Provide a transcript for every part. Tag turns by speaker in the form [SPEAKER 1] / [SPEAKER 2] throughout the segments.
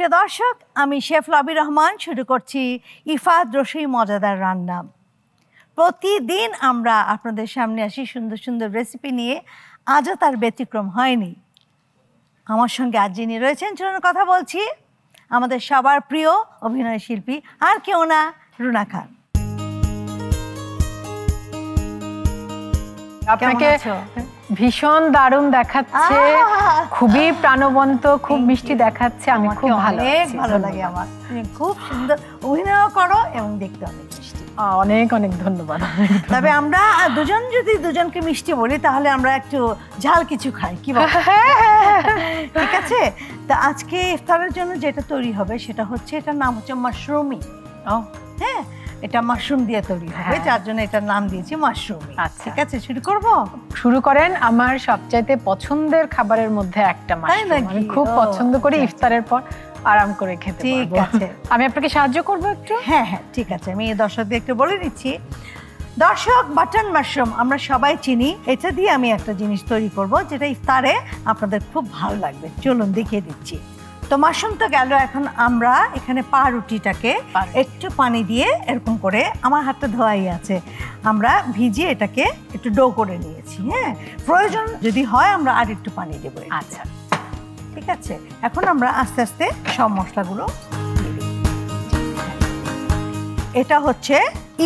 [SPEAKER 1] প্রিয় দর্শক, আমি শেফ লবি রহমান শুরু করছি ইফাত রসুই মজাদার রান্না। প্রতিদিন আমরা আপনাদের সামনে আসি সুন্দর সুন্দর রেসিপি নিয়ে, আজও তার ব্যতিক্রম হয়নি। আমার সঙ্গে আজ যিনি রয়েছেন, চলুন কথা বলছি আমাদের সবার প্রিয় অভিনয় শিল্পী, আর কেউ না, রুনা খান।
[SPEAKER 2] আপনাকে ভীষণ দারুণ দেখাচ্ছে, খুবই প্রাণবন্ত, খুব মিষ্টি দেখাচ্ছে। আমি খুব ভালো
[SPEAKER 1] লাগে আমার, খুব সুন্দর অভিনয় করো এবং দেখতে অনেক মিষ্টি।
[SPEAKER 2] অনেক অনেক ধন্যবাদ।
[SPEAKER 1] তবে আমরা দুজন যদি দুজনকে মিষ্টি বলি তাহলে আমরা একটু ঝাল কিছু খাই, কি বল? ঠিক আছে। তা আজকে ইফতারের জন্য যেটা তৈরি হবে সেটা হচ্ছে, এটার নাম হচ্ছে মাশরুমি। হ্যাঁ, এটা মাশরুম দিয়ে তৈরি হবে, যার জন্য এটার নাম দিয়েছি মাশরুমি। ঠিক আছে, শুরু করব?
[SPEAKER 2] শুরু করেন। আমার সবচাইতে পছন্দের খাবারের মধ্যে একটা মাশরুম, আমি খুব পছন্দ করি ইফতারের পর আরাম করে খেতে।
[SPEAKER 1] ঠিক আছে,
[SPEAKER 2] আমি আপনাকে সাহায্য করবো একটু?
[SPEAKER 1] হ্যাঁ হ্যাঁ, ঠিক আছে। আমি দর্শকদের একটু বলে দিচ্ছি। দর্শক, বাটন মাশরুম আমরা সবাই চিনি। এটা দিয়ে আমি একটা জিনিস তৈরি করব যেটা ইফতারে আপনাদের খুব ভালো লাগবে। চলুন দেখিয়ে দিচ্ছি। তো মাশরুম তো গেল, এখন আমরা এখানে পাউরুটিটাকে একটু পানি দিয়ে এরকম করে, আমার হাতটা ধোয়াই আছে, আমরা ভিজিয়ে এটাকে একটু ডো করে নিয়েছি। হ্যাঁ, প্রয়োজন যদি হয় আমরা আর একটু পানি দেবো।
[SPEAKER 2] আচ্ছা,
[SPEAKER 1] ঠিক আছে। এখন আমরা আস্তে আস্তে সব মশলাগুলো, এটা হচ্ছে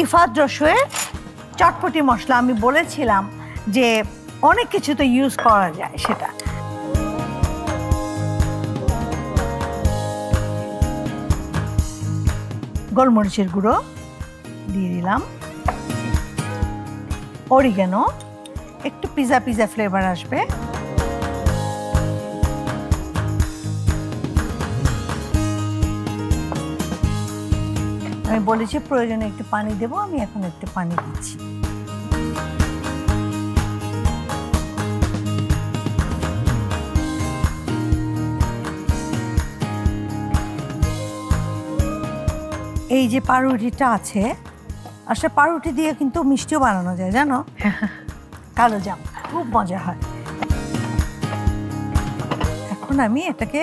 [SPEAKER 1] ইফাত রসুইয়ের চটপটি মশলা। আমি বলেছিলাম যে অনেক কিছু তো ইউজ করা যায়, সেটা গোলমরিচের গুঁড়ো দিয়ে দিলাম, অরিগানো, একটু পিজা পিজা ফ্লেভার আসবে, আমি বলেছি প্রয়োজনে একটু পানি দেবো, আমি এখন একটু পানি দিচ্ছি। এই যে পাউরুটিটা আছে, আসলে পাউরুটি দিয়ে কিন্তু মিষ্টিও বানানো যায়, জানো? কালো জাম খুব মজা হয়। এখন আমি এটাকে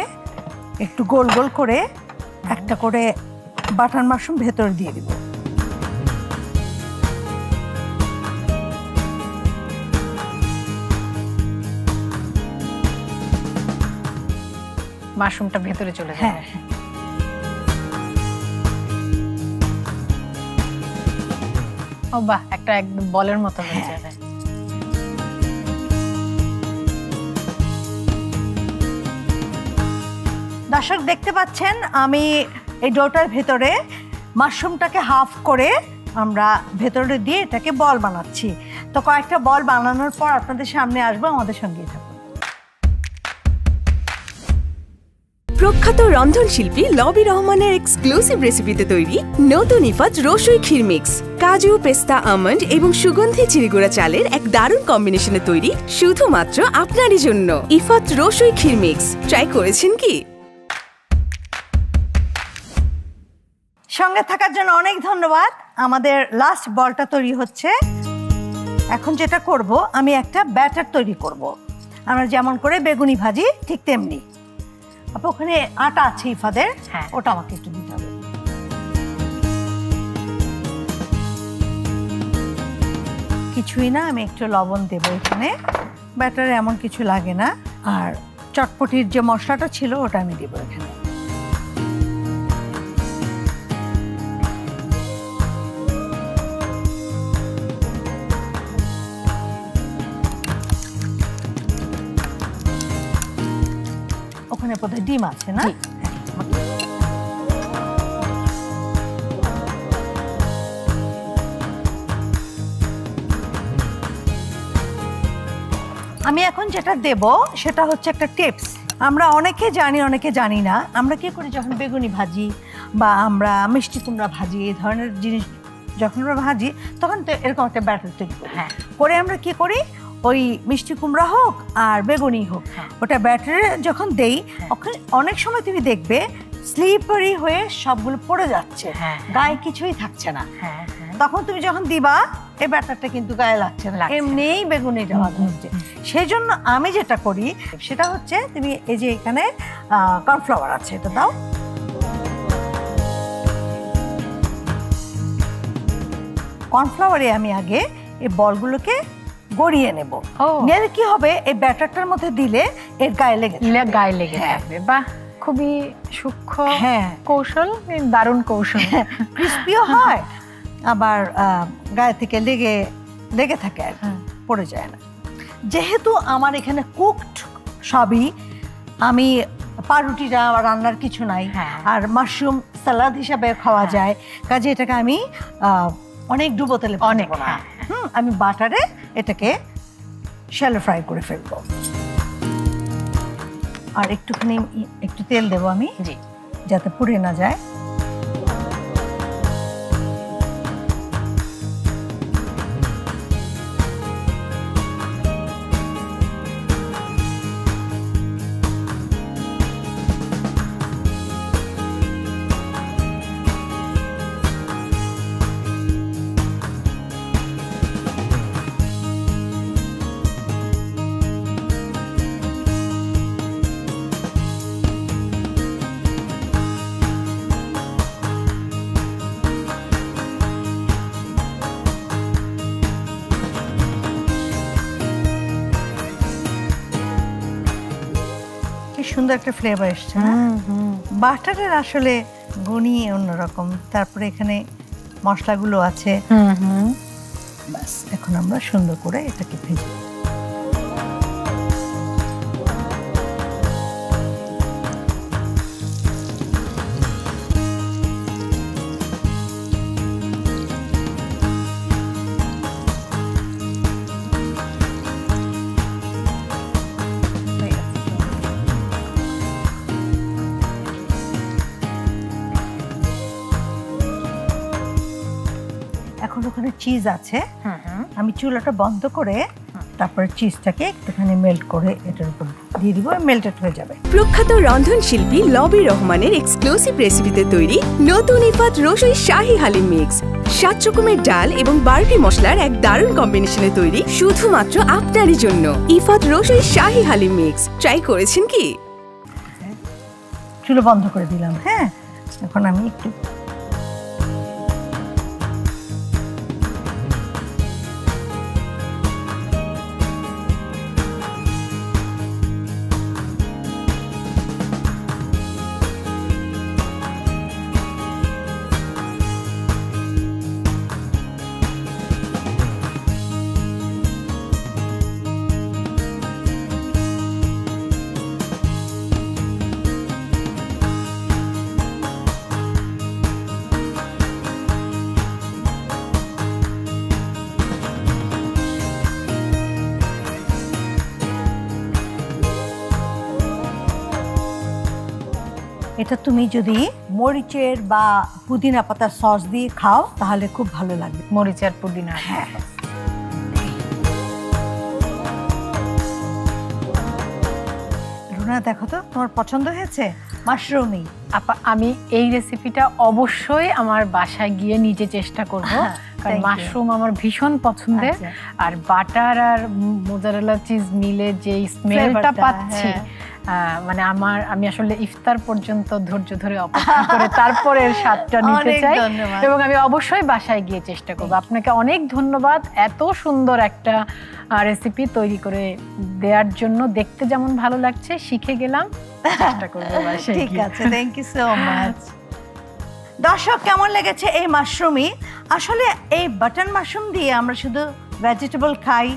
[SPEAKER 1] একটু গোল গোল করে একটা করে বাটার মাশরুম ভেতর দিয়ে দিব।
[SPEAKER 2] মাশরুমটা ভেতরে চলে যাবে।
[SPEAKER 1] হ্যাঁ,
[SPEAKER 2] ও বাহ, একটা একদম বলের মতো হয়ে যাবে।
[SPEAKER 1] দর্শক দেখতে পাচ্ছেন, আমি এই ডোটার ভেতরে মাশরুমটাকে হাফ করে আমরা ভেতরে দিয়ে এটাকে বল বানাচ্ছি। তো কয়েকটা বল বানানোর পর আপনাদের সামনে আসবো, আমাদের সঙ্গেই থাকুন।
[SPEAKER 3] প্রখ্যাত রন্ধনশিল্পী লবি রহমানের এক্সক্লুসিভ রেসিপিতে তৈরি নতুন ইফাত রসুই ক্ষীর মিক্স। কাজু, পেস্তা, আমন্ড এবং সুগন্ধি চিনিগুড়া চালের এক দারুণ কম্বিনেশনে তৈরি শুধুমাত্র আপনারই জন্য ইফাত রসুই ক্ষীর মিক্স। ট্রাই করেছেন কি?
[SPEAKER 1] সঙ্গে থাকার জন্য অনেক ধন্যবাদ। আমাদের লাস্ট বলটা তৈরি হচ্ছে। এখন যেটা করব, আমি একটা ব্যাটার তৈরি করব। আমরা যেমন করে বেগুনি ভাজি ঠিক তেমনি। আপু, ওখানে আটা আছে ইফাদের, ওটা আমাকে একটু দিতে হবে। কিছুই না, আমি একটু লবণ দেবো এখানে। ব্যাটারে এমন কিছু লাগে না। আর চটপটির যে মশলাটা ছিল ওটা আমি দেবো এখানে। ওখানে বোধহয় ডিম আছে না? আমি এখন যেটা দেব সেটা হচ্ছে একটা টিপস। আমরা অনেকে জানি, অনেকে জানি না। আমরা কি করি, যখন বেগুনি ভাজি বা আমরা মিষ্টি কুমড়া ভাজি, এই ধরনের জিনিস যখন আমরা ভাজি, তখন তো এরকম একটা ব্যাটার তৈরি করি। করে আমরা কি করি, ওই মিষ্টি কুমড়া হোক আর বেগুনি হোক, ওটা ব্যাটারে যখন দেই, অনেক সময় তুমি দেখবে স্লিপারি হয়ে সবগুলো পড়ে যাচ্ছে, গায়ে কিছুই থাকছে না। তখন তুমি যখন দিবা, এই ব্যাটারটা কিন্তু গায়ে লাগছে না, এমনিই বেগুনিটা ভালো হচ্ছে। সেই জন্য আমি যেটা করি সেটা হচ্ছে, তুমি এই যে এখানে কর্নফ্লাওয়ার আছে, এটা দাও। কর্নফ্লাওয়ারে আমি আগে এই বলগুলোকে গড়িয়ে নেব। নিলে কি হবে, এই ব্যাটারটার মধ্যে দিলে এর গায়ে লেগে
[SPEAKER 2] থাকবে। বাহ, খুবই সূক্ষ্ম কৌশল, দারুণ কৌশল।
[SPEAKER 1] ক্রিস্পিও হয়, আবার গায়ে থেকে লেগে থাকে আর পড়ে যায় না। যেহেতু আমার এখানে কুকড সবই, আমি পাউরুটিটা রান্নার কিছু নাই, আর মাশরুম সালাদ হিসাবে খাওয়া যায়, কাজে এটাকে আমি অনেক ডুবো তেলে আমি বাটারে এটাকে শ্যালো ফ্রাই করে ফেলবো। আর একটু তেল দেবো আমি, যাতে পুড়ে না যায়। সুন্দর একটা ফ্লেভার এসছে না? বাটারের আসলে গুণই অন্যরকম। তারপরে এখানে মশলাগুলো আছে। বাস, এখন আমরা সুন্দর করে এটাকে ভেজে ওখানে চিজ আছে, আমি চুলাটা বন্ধ করে তারপরে চিজটাকে একটুখানি মেল্ট করে এটার উপর দিয়ে দিব, মেল্টেড হয়ে যাবে।
[SPEAKER 3] প্রখ্যাত রন্ধনশিল্পী লবি রহমানের এক্সক্লুসিভ রেসিপিতে তৈরি নতুন ইফাত রসুই শাহী হালিম মিক্স। 7 রকমের ডাল এবং 12টি মশলার এক দারুণ কম্বিনেশনে তৈরি শুধুমাত্র আপনারই জন্য ইফাত রসুই শাহী হালিম মিক্স। ট্রাই করেছেন কি?
[SPEAKER 1] চুলা বন্ধ করে দিলাম। হ্যাঁ, এখন আমি একটু এটা তুমি যদি মরিচের বা পুদিনা পাতার সস দিয়ে খাও তাহলে খুব ভালো লাগবে।
[SPEAKER 2] মরিচের পুদিনা,
[SPEAKER 1] হ্যাঁ। রুনা, দেখো তো তোমার পছন্দ হয়েছে মাশরুমই?
[SPEAKER 2] আপা, আমি এই রেসিপিটা অবশ্যই আমার বাসায় গিয়ে নিজে চেষ্টা করব, কারণ মাশরুম আমার ভীষণ পছন্দের। আর বাটার আর মোজারেলা চিজ মিলে যে স্মেলটা পাচ্ছি, মানে আমি আসলে ইফতার পর্যন্ত ধৈর্য ধরে অপেক্ষা করে তারপরে এর স্বাদটা নিতে চাই, এবং আমি অবশ্যই বাসায় গিয়ে চেষ্টা করব। আপনাকে অনেক ধন্যবাদ এত সুন্দর একটা রেসিপি তৈরি করে দেওয়ার জন্য। দেখতে যেমন ভালো লাগছে, শিখে গেলাম, চেষ্টা করব বাসায়।
[SPEAKER 1] ঠিক আছে, থ্যাংক ইউ সো মাচ। দর্শক, কেমন লেগেছে এই মাশরুমই? আসলে এই বাটন মাশরুম দিয়ে আমরা শুধু ভেজিটেবল খাই,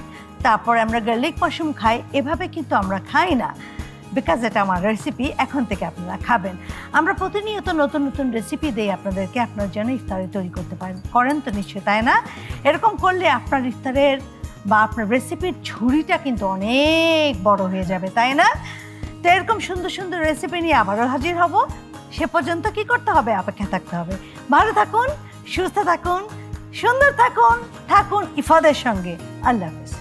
[SPEAKER 1] তারপরে আমরা গার্লিক মাশরুম খাই, এভাবে কিন্তু আমরা খাই না। বিকজ এটা আমার রেসিপি, এখন থেকে আপনারা খাবেন। আমরা প্রতিনিয়ত নতুন নতুন রেসিপি দিই আপনাদেরকে, আপনার জন্য ইফতারে তৈরি করতে পারেন। করেন তো নিশ্চয়ই, তাই না? এরকম করলে আপনার ইফতারের বা আপনার রেসিপির ঝুড়িটা কিন্তু অনেক বড় হয়ে যাবে, তাই না? তো এরকম সুন্দর সুন্দর রেসিপি নিয়ে আবারও হাজির হব। সে পর্যন্ত কি করতে হবে? অপেক্ষা থাকতে হবে। ভালো থাকুন, সুস্থ থাকুন, সুন্দর থাকুন, থাকুন ইফাদের সঙ্গে। আল্লাহ হাফেজ।